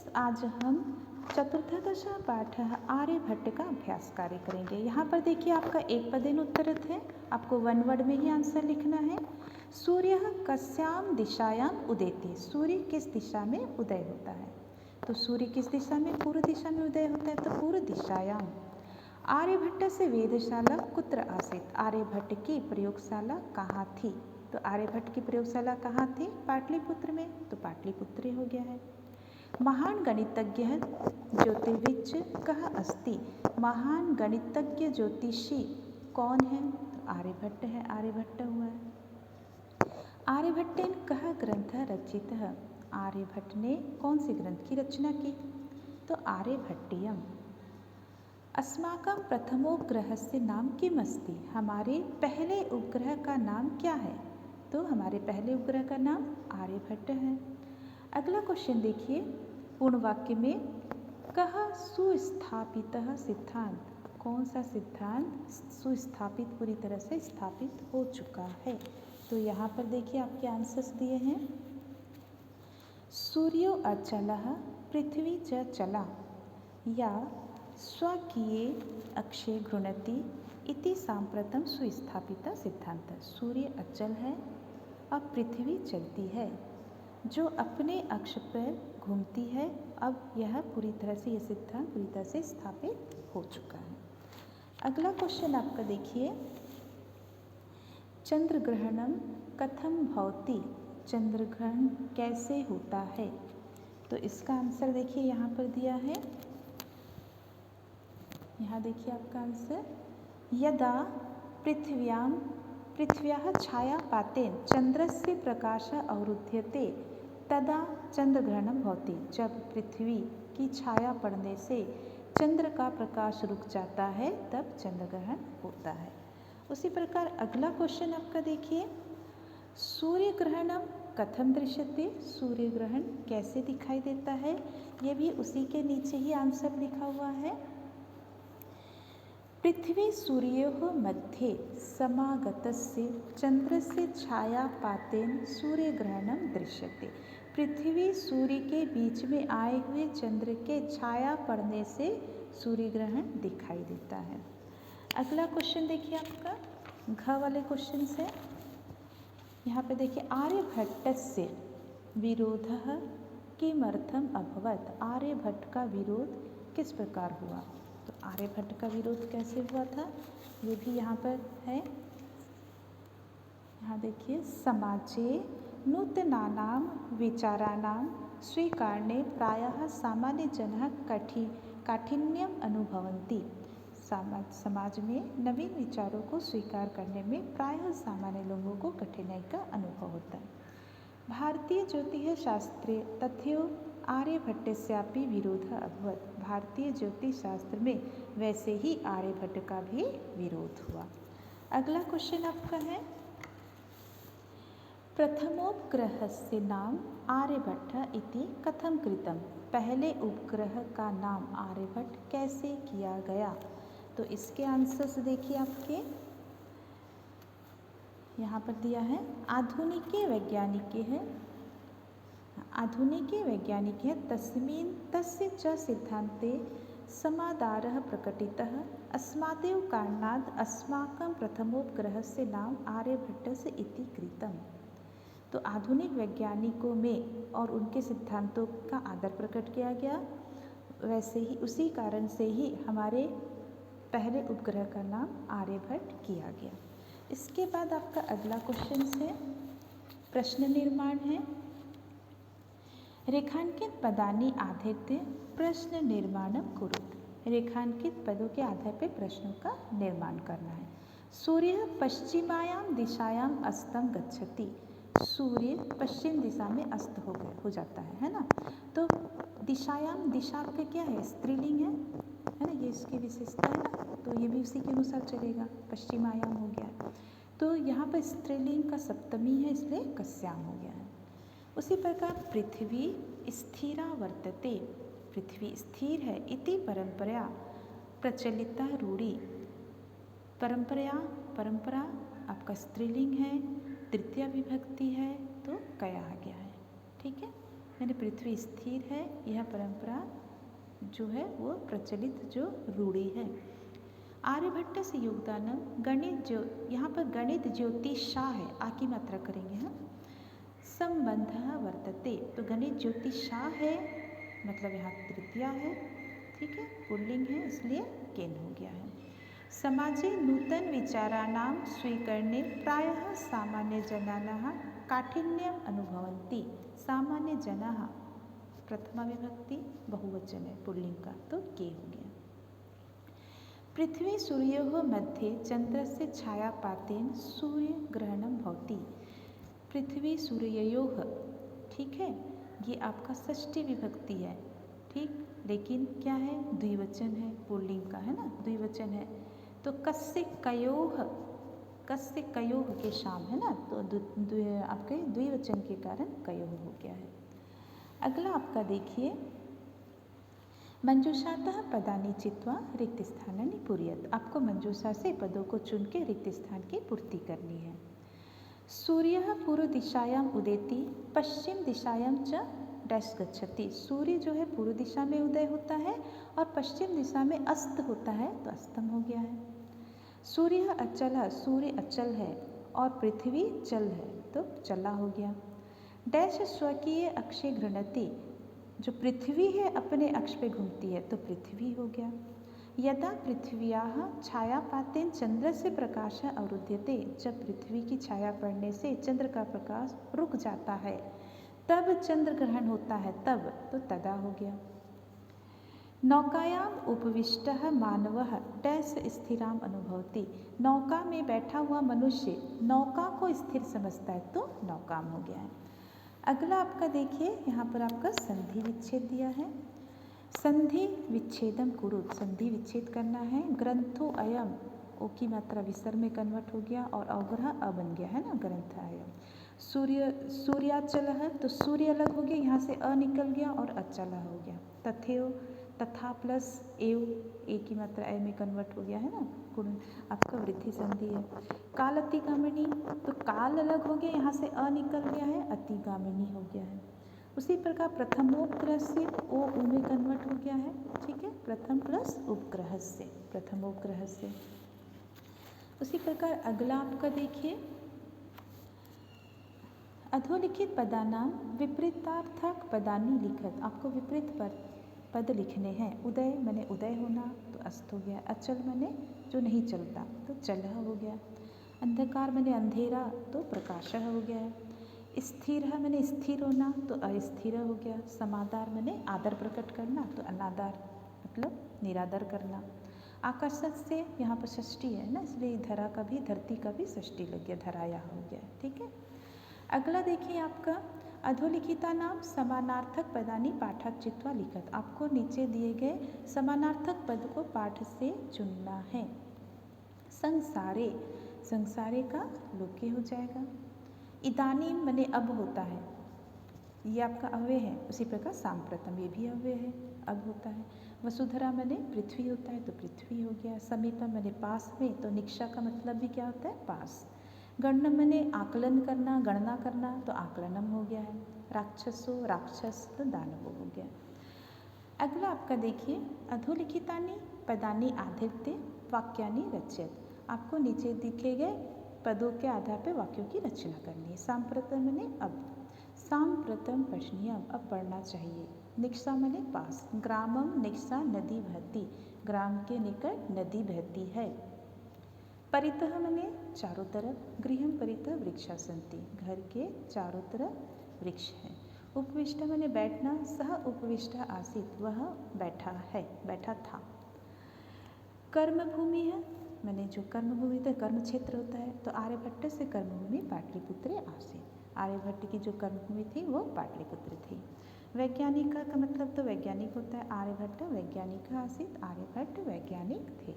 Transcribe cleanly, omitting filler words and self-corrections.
आज हम चतुर्थदश पाठ आर्यभट्ट का अभ्यास कार्य करेंगे। यहाँ पर देखिए आपका एक पदेन उत्तरत है, आपको वन वर्ड में ही आंसर लिखना है। सूर्य कस्याम दिशायाम उदेति, सूर्य किस दिशा में उदय होता है? तो सूर्य किस दिशा में? पूर्व दिशा में उदय होता है, तो पूर्व दिशायाम। आर्यभट्ट से वेधशाला कुत्र आसीत्, आर्यभट्ट की प्रयोगशाला कहाँ थी? तो आर्यभट्ट की प्रयोगशाला कहाँ थी? पाटलिपुत्र में, तो पाटलिपुत्र हो गया है। महान गणितज्ञ ज्योतिर्विच कः अस्ति, महान गणितज्ञ ज्योतिषी कौन है? तो आर्यभट्ट है, आर्यभट्ट हुआ है। आर्यभट्टेन कः ग्रंथ रचितः, आर्यभट्ट ने कौन से ग्रंथ की रचना की? तो आर्यभट्टियम। अस्माकं प्रथमोपग्रहस्य नाम किम अस्ति, हमारे पहले उपग्रह का नाम क्या है? तो हमारे पहले उपग्रह का नाम आर्यभट्ट है। अगला क्वेश्चन देखिए, पूर्ण वाक्य में कः सुस्थापितः सिद्धांत, कौन सा सिद्धांत सुस्थापित, पूरी तरह से स्थापित हो चुका है? तो यहाँ पर देखिए आपके आंसर्स दिए हैं। सूर्यो अचलः पृथ्वी च चला, या स्वकीये अक्षे घृणति इति सांप्रतम सुस्थापिता सिद्धांत। सूर्य अचल है और पृथ्वी चलती है, जो अपने अक्ष पर घूमती है। अब यह पूरी तरह से, यह सिद्धांत पूरी तरह से स्थापित हो चुका है। अगला क्वेश्चन आपका देखिए, चंद्र ग्रहणम कथम भवति, चंद्र ग्रहण कैसे होता है? तो इसका आंसर देखिए यहाँ पर दिया है, यहाँ देखिए आपका आंसर, यदा पृथ्व्याः छायापातेन चंद्रस्य प्रकाशः अवरुध्यते तदा चंद्रग्रहणं भवति, जब पृथ्वी की छाया पड़ने से चंद्र का प्रकाश रुक जाता है तब चंद्रग्रहण होता है। उसी प्रकार अगला क्वेश्चन आपका देखिए, सूर्य ग्रहणम कथम दृश्यते, सूर्य ग्रहण कैसे दिखाई देता है? ये भी उसी के नीचे ही आंसर लिखा हुआ है। पृथ्वी सूर्योः मध्ये समागतस्य चंद्रस्य छायापातेन सूर्यग्रहणं दृश्यते, पृथ्वी सूर्य के बीच में आए हुए चंद्र के छाया पड़ने से सूर्य ग्रहण दिखाई देता है। अगला क्वेश्चन देखिए आपका घ वाले क्वेश्चन से, यहाँ पे देखिए, आर्यभट्टस्य विरोधः किमर्थम अभवत्, आर्यभट्ट का विरोध किस प्रकार हुआ? तो आर्यभट्ट का विरोध कैसे हुआ था, ये भी यहाँ पर है। यहाँ देखिए, समाजे नूतनानां विचाराणां स्वीकारणे प्रायः सामान्य जनः काठिन्यम अनुभवन्ति, समाज में नवीन विचारों को स्वीकार करने में प्रायः सामान्य लोगों को कठिनाई का अनुभव होता है। भारतीय ज्योतिष शास्त्रे तथ्यो आर्यभट्टस्यापि विरोधः अभवत्, भारतीय ज्योतिष शास्त्र में वैसे ही आर्यभट्ट का भी विरोध हुआ। अगला क्वेश्चन आपका है, प्रथमोपग्रहस्य नाम आर्यभट्ट इति कथम कृतम, पहले उपग्रह का नाम आर्यभट्ट कैसे किया गया? तो इसके आंसर्स देखिए आपके यहाँ पर दिया है, आधुनिक वैज्ञानिक है तस्मिन् तस्य च सिद्धान्ते समादारः प्रकटितः, अस्मादेव कारणात् अस्माकं प्रथमोपग्रहस्य नाम आर्यभट्टस्य इति कृतम्। तो आधुनिक वैज्ञानिकों में और उनके सिद्धांतों का आदर प्रकट किया गया, वैसे ही उसी कारण से ही हमारे पहले उपग्रह का नाम आर्यभट्ट किया गया। इसके बाद आपका अगला क्वेश्चन है, प्रश्न निर्माण है। रेखांकित पदानि आधृत्य प्रश्न निर्माणम कुरुत, रेखांकित पदों के आधार पर प्रश्नों का निर्माण करना है। सूर्य पश्चिमायाम दिशायाम अस्तम गच्छति, सूर्य पश्चिम दिशा में अस्त हो जाता है ना? तो दिशायाम, दिशा आपका क्या है? स्त्रीलिंग है ना? ये इसकी विशेषता है ना, तो ये भी उसी के अनुसार चलेगा, पश्चिमायाम हो गया। तो यहाँ पर स्त्रीलिंग का सप्तमी है, इसलिए कस्याम हो गया है। उसी प्रकार पृथ्वी स्थिरा वर्तते, पृथ्वी स्थिर है, इति परंपरा प्रचलिता रूढ़ी, परंपरा आपका स्त्रीलिंग है, तृतीया विभक्ति है, तो कया आ गया है। ठीक है, यानी पृथ्वी स्थिर है, यह परंपरा जो है वो प्रचलित जो रूढ़ी है। आर्यभट्ट से योगदान गणित जो यहाँ पर गणित ज्योतिषा है, आ की मात्रा करेंगे हम, संबंध वर्तते, तो गणित ज्योतिषा है मतलब यहाँ तृतीया है, ठीक है, पुल्लिंग है इसलिए केन हो गया है। समाजे नूतन विचाराणां स्वीकरणे प्रायः सामान्यजनाः काठिन्यम् अनुभवन्ति। सामान्य जनाः प्रथमा विभक्ति बहुवचन है पुल्लिंग का, तो के हो गया। पृथ्वी सूर्योः मध्ये चंद्रस्य छायापातेन सूर्यग्रहणं भवति। पृथ्वी सूर्ययोः, ठीक है, ये आपका षष्ठी विभक्ति है, ठीक, लेकिन क्या है, द्विवचन है, पुल्लिंग का है ना, द्विवचन है, तो कस्य कयोः के शाम है ना, तो आपके द्विवचन के कारण कयोः हो गया है। अगला आपका देखिए, मंजूषातः पदानि चित्वा रिक्त स्थानानि पूरयेत्। आपको मंजूषा से पदों को चुन के रिक्त स्थान की पूर्ति करनी है। सूर्यः पूर्व दिशायाम उदेति पश्चिम दिशायाम च डैश गच्छति। सूर्य जो है पूर्व दिशा में उदय होता है और पश्चिम दिशा में अस्त होता है, तो अस्तम हो गया है। सूर्य अचल, सूर्य अचल है और पृथ्वी चल है, तो चला हो गया। डैश स्वकीय अक्षे घृणति, जो पृथ्वी है अपने अक्ष पे घूमती है, तो पृथ्वी हो गया। यदा पृथ्व्याः छायापातेन चंद्र से प्रकाश अवरुध्यते, जब पृथ्वी की छाया पड़ने से चंद्र का प्रकाश रुक जाता है, तब चंद्र ग्रहण होता है, तब, तो तदा हो गया। नौकायाम उपविष्टः मानवः डैश स्थिराम अनुभवति। नौका में बैठा हुआ मनुष्य नौका को स्थिर समझता है, तो नौकाम हो गया है। अगला आपका देखिए, यहाँ पर आपका संधि विच्छेद दिया है। संधि विच्छेदम कुरुत, संधि विच्छेद करना है। ग्रंथो अयम, ओ की मात्रा विसर्ग में कन्वर्ट हो गया और अवग्रह अ बन गया है ना, ग्रंथ अयम। सूर्याचल है, तो सूर्य अलग हो गया, यहाँ से अ निकल गया और अचल हो गया। तथेव, तथा प्लस एव, ए की मात्रा ए में कन्वर्ट हो गया है ना, गुण आपका वृद्धि संधि है। काल अतिगामिनी, तो काल अलग हो गया, यहाँ से अ निकल गया है, अतिगामिनी हो गया है। उसी प्रकार प्रथमोपग्रह से ओ उ में कन्वर्ट हो गया है, ठीक है, प्रथम प्लस उपग्रह से, प्रथमोपग्रह से। उसी प्रकार अगला आपका देखिए, अधोलिखित पदानाम विपरीतार्थक पदानी लिखत। आपको विपरीत पद लिखने हैं। उदय माने उदय होना, तो अस्त हो गया। अचल माने जो नहीं चलता, तो चलह हो गया। अंधकार माने अंधेरा, तो प्रकाशः हो गया है। स्थिर माने स्थिर होना, तो अस्थिर हो गया। समादार माने आदर प्रकट करना, तो अनादर मतलब निरादर करना। आकर्षण से यहाँ पर षष्ठी है ना, इसलिए धरा का भी, धरती का भी षष्ठी लग गया, धराया हो गया, ठीक है। अगला देखिए आपका, अधोलिखिता नाम समानार्थक पदानी पाठात् चित्वा लिखत। आपको नीचे दिए गए समानार्थक पद को पाठ से चुनना है। संसारे, संसारे का लोके हो जाएगा। इदानीम माने अब होता है, ये आपका अव्यय है। उसी प्रकार सांप्रतम, ये भी अव्यय है, अब होता है। वसुधरा माने पृथ्वी होता है, तो पृथ्वी हो गया। समीपम माने पास में, तो निक्षा का मतलब भी क्या होता है, पास। गणनम माने आकलन करना, गणना करना, तो आकलनम हो गया है। राक्षसो, राक्षस, तो दानवो हो गया। अगला आपका देखिए, अधोलिखितानि पदानि आधृत्य वाक्यानि रचयत। आपको नीचे दिखे गए पदों के आधार पर वाक्यों की रचना करनी है। सांप्रतम माने अब, सांप्रतम पठनीयम, अब पढ़ना चाहिए। निक्षा माने पास। ग्रामम निक्षा नदी बहती, ग्राम के निकट नदी बहती है। परितः माने चारों तरफ। गृहम परितः वृक्षा सन्ति, घर के चारों तरफ वृक्ष है। उपविष्ट माने बैठना। सह उपविष्ट आसीत, वह बैठा है, बैठा था। कर्मभूमि है माने जो कर्मभूमि तो कर्म क्षेत्र होता है, तो आर्यभट्ट से कर्मभूमि पाटलिपुत्र आसीत। आर्यभट्ट की जो कर्मभूमि थी वो पाटलिपुत्र थी। वैज्ञानिक का मतलब तो वैज्ञानिक होता है। आर्यभट्ट वैज्ञानिक आसीत, आर्यभट्ट वैज्ञानिक थे।